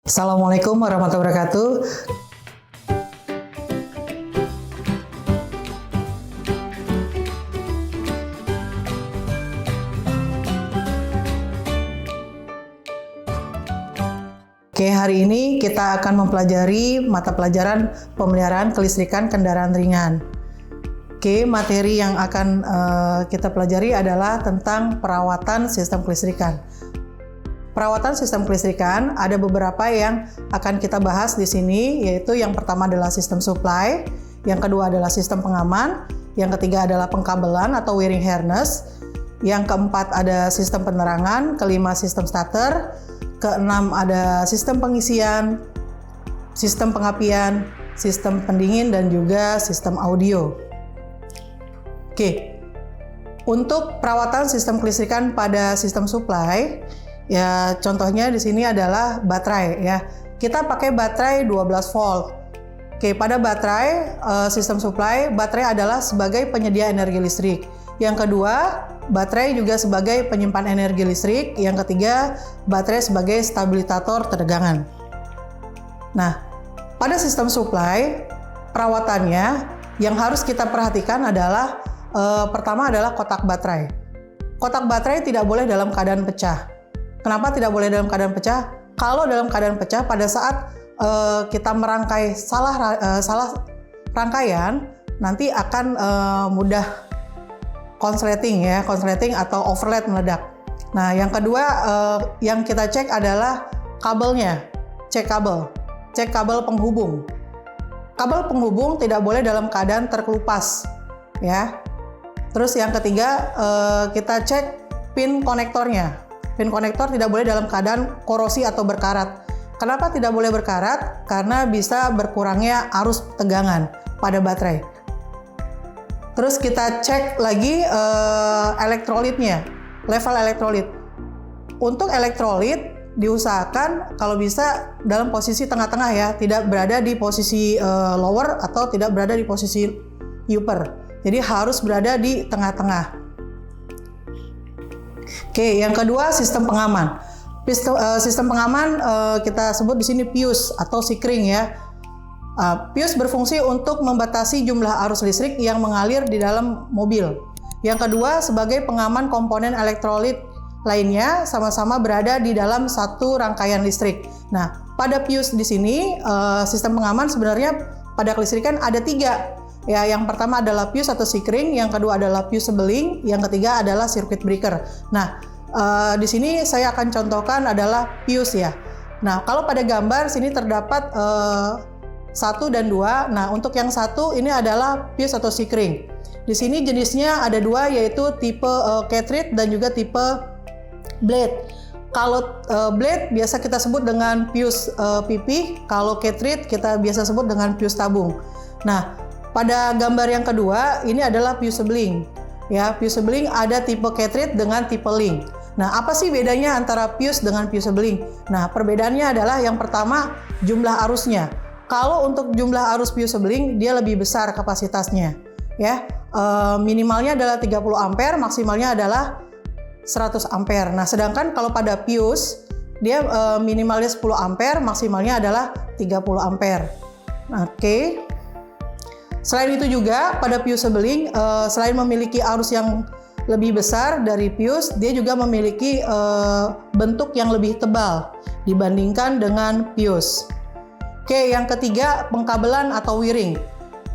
Assalamualaikum warahmatullahi wabarakatuh. Oke, hari ini kita akan mempelajari mata pelajaran pemeliharaan kelistrikan kendaraan ringan. Oke, materi yang akan kita pelajari adalah tentang perawatan sistem kelistrikan. Perawatan sistem kelistrikan ada beberapa yang akan kita bahas di sini, yaitu yang pertama adalah sistem supply, yang kedua adalah sistem pengaman, yang ketiga adalah pengkabelan atau wiring harness, yang keempat ada sistem penerangan, kelima sistem starter, keenam ada sistem pengisian, sistem pengapian, sistem pendingin, dan juga sistem audio. Oke, untuk perawatan sistem kelistrikan pada sistem supply, ya contohnya di sini adalah baterai ya. Kita pakai baterai 12 volt. Oke, pada baterai sistem supply, baterai adalah sebagai penyedia energi listrik. Yang kedua, baterai juga sebagai penyimpan energi listrik. Yang ketiga, baterai sebagai stabilisator tegangan. Nah, pada sistem supply, perawatannya yang harus kita perhatikan adalah pertama adalah kotak baterai. Kotak baterai tidak boleh dalam keadaan pecah. Kenapa tidak boleh dalam keadaan pecah? Kalau dalam keadaan pecah, pada saat kita merangkai salah rangkaian, nanti akan mudah konsleting atau overload meledak. Nah, yang kedua yang kita cek adalah kabelnya. Cek kabel penghubung. Kabel penghubung tidak boleh dalam keadaan terkelupas, ya. Terus yang ketiga kita cek pin konektornya. Pin konektor tidak boleh dalam keadaan korosi atau berkarat. Kenapa tidak boleh berkarat? Karena bisa berkurangnya arus tegangan pada baterai. Terus kita cek lagi elektrolitnya, level elektrolit. Untuk elektrolit diusahakan kalau bisa dalam posisi tengah-tengah ya, tidak berada di posisi lower atau tidak berada di posisi upper. Jadi harus berada di tengah-tengah. Oke, yang kedua sistem pengaman. Sistem pengaman kita sebut di sini fuse atau sikring ya. Fuse berfungsi untuk membatasi jumlah arus listrik yang mengalir di dalam mobil. Yang kedua, sebagai pengaman komponen elektrolit lainnya sama-sama berada di dalam satu rangkaian listrik. Nah, pada fuse di sini sistem pengaman sebenarnya pada kelistrikan ada 3. Ya, yang pertama adalah fuse atau sikring, yang kedua adalah fusible, yang ketiga adalah circuit breaker. Nah, di sini saya akan contohkan adalah fuse ya. Nah, kalau pada gambar sini terdapat 1 dan 2. Nah, untuk yang 1 ini adalah fuse atau sikring. Di sini jenisnya ada 2, yaitu tipe cartridge dan juga tipe blade. Kalau blade biasa kita sebut dengan fuse PP, kalau cartridge kita biasa sebut dengan fuse tabung. Nah, pada gambar yang kedua ini adalah fusible. Ya, fusible ada tipe cartridge dengan tipe link. Nah, apa sih bedanya antara fuse dengan fusible? Nah, perbedaannya adalah yang pertama jumlah arusnya. Kalau untuk jumlah arus fusible dia lebih besar kapasitasnya. Ya, minimalnya adalah 30 ampere, maksimalnya adalah 100 ampere. Nah, sedangkan kalau pada fuse dia minimalnya 10 ampere, maksimalnya adalah 30 ampere. Oke. Selain itu juga pada fusible selain memiliki arus yang lebih besar dari fuse, dia juga memiliki bentuk yang lebih tebal dibandingkan dengan fuse. Oke, yang ketiga pengkabelan atau wiring.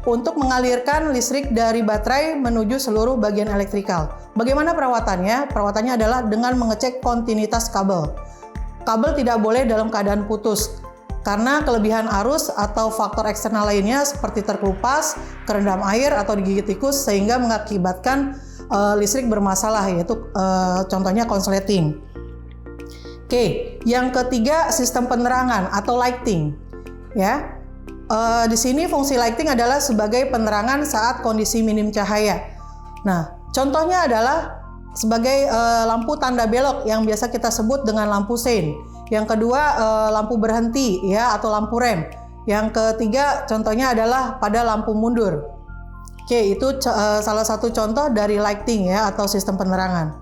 Untuk mengalirkan listrik dari baterai menuju seluruh bagian elektrikal. Bagaimana perawatannya? Perawatannya adalah dengan mengecek kontinuitas kabel. Kabel tidak boleh dalam keadaan putus. Karena kelebihan arus atau faktor eksternal lainnya seperti terkelupas, kerendam air, atau digigit tikus sehingga mengakibatkan listrik bermasalah, yaitu contohnya konsleting. Oke, yang ketiga sistem penerangan atau lighting. Ya, di sini fungsi lighting adalah sebagai penerangan saat kondisi minim cahaya. Nah, contohnya adalah sebagai lampu tanda belok yang biasa kita sebut dengan lampu sein. Yang kedua lampu berhenti ya atau lampu rem. Yang ketiga contohnya adalah pada lampu mundur. Oke, itu salah satu contoh dari lighting ya atau sistem penerangan.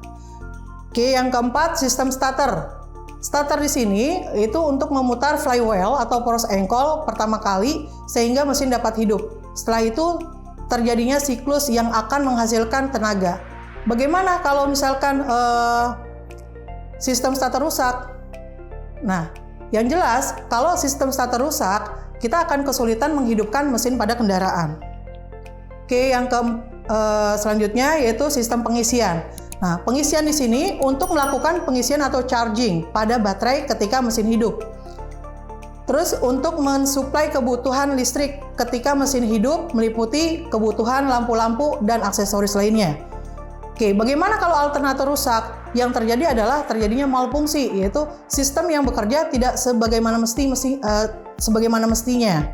Oke, yang keempat sistem starter. Starter di sini itu untuk memutar flywheel atau poros engkol pertama kali sehingga mesin dapat hidup. Setelah itu terjadinya siklus yang akan menghasilkan tenaga. Bagaimana kalau misalkan sistem starter rusak? Nah, yang jelas kalau sistem starter rusak, kita akan kesulitan menghidupkan mesin pada kendaraan. Oke, yang selanjutnya yaitu sistem pengisian. Nah, pengisian di sini untuk melakukan pengisian atau charging pada baterai ketika mesin hidup. Terus untuk mensuplai kebutuhan listrik ketika mesin hidup meliputi kebutuhan lampu-lampu dan aksesoris lainnya. Oke, bagaimana kalau alternator rusak? Yang terjadi adalah terjadinya malfungsi, yaitu sistem yang bekerja tidak sebagaimana mestinya.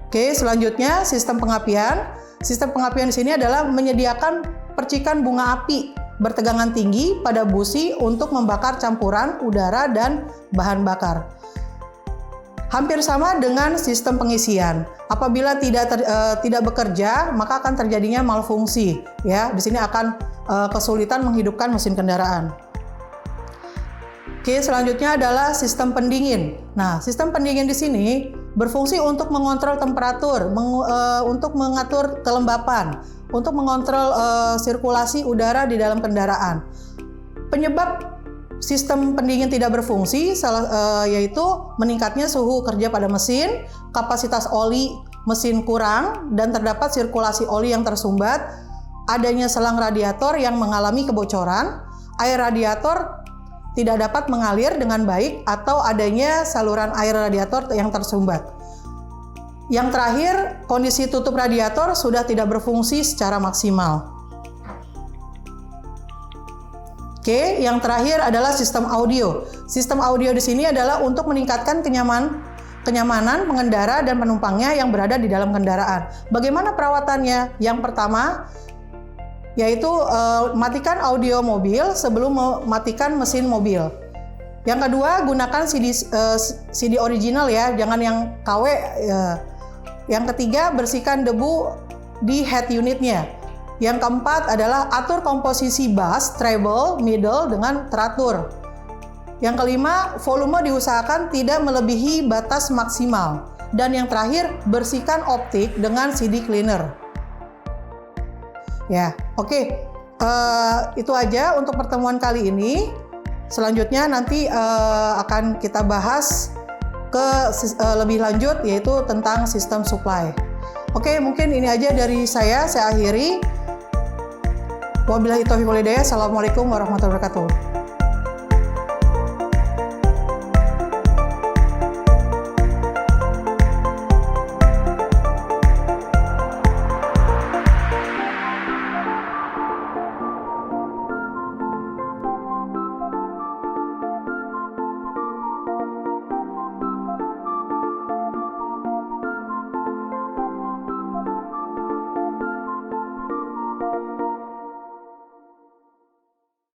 Oke, selanjutnya sistem pengapian. Sistem pengapian di sini adalah menyediakan percikan bunga api bertegangan tinggi pada busi untuk membakar campuran udara dan bahan bakar. Hampir sama dengan sistem pengisian. Apabila tidak bekerja, maka akan terjadinya malfungsi. Ya, di sini akan kesulitan menghidupkan mesin kendaraan. Oke, selanjutnya adalah sistem pendingin. Nah, sistem pendingin di sini berfungsi untuk mengontrol temperatur, untuk mengatur kelembapan, untuk mengontrol sirkulasi udara di dalam kendaraan. Penyebab sistem pendingin tidak berfungsi yaitu meningkatnya suhu kerja pada mesin, kapasitas oli mesin kurang, dan terdapat sirkulasi oli yang tersumbat, adanya selang radiator yang mengalami kebocoran, air radiator tidak dapat mengalir dengan baik, atau adanya saluran air radiator yang tersumbat. Yang terakhir, kondisi tutup radiator sudah tidak berfungsi secara maksimal. Oke, yang terakhir adalah sistem audio. Sistem audio di sini adalah untuk meningkatkan kenyamanan pengendara dan penumpangnya yang berada di dalam kendaraan. Bagaimana perawatannya? Yang pertama, yaitu matikan audio mobil sebelum mematikan mesin mobil. Yang kedua, gunakan CD original ya, jangan yang KW. Yang ketiga, bersihkan debu di head unitnya. Yang keempat adalah atur komposisi bass, treble, middle dengan teratur. Yang kelima, volume diusahakan tidak melebihi batas maksimal. Dan yang terakhir, bersihkan optik dengan CD cleaner. Ya, oke. Itu aja untuk pertemuan kali ini. Selanjutnya nanti akan kita bahas lebih lanjut, yaitu tentang sistem supply. Oke, mungkin ini aja dari saya akhiri. Wabillahi taufiq wal hidayah. Assalamualaikum warahmatullahi wabarakatuh.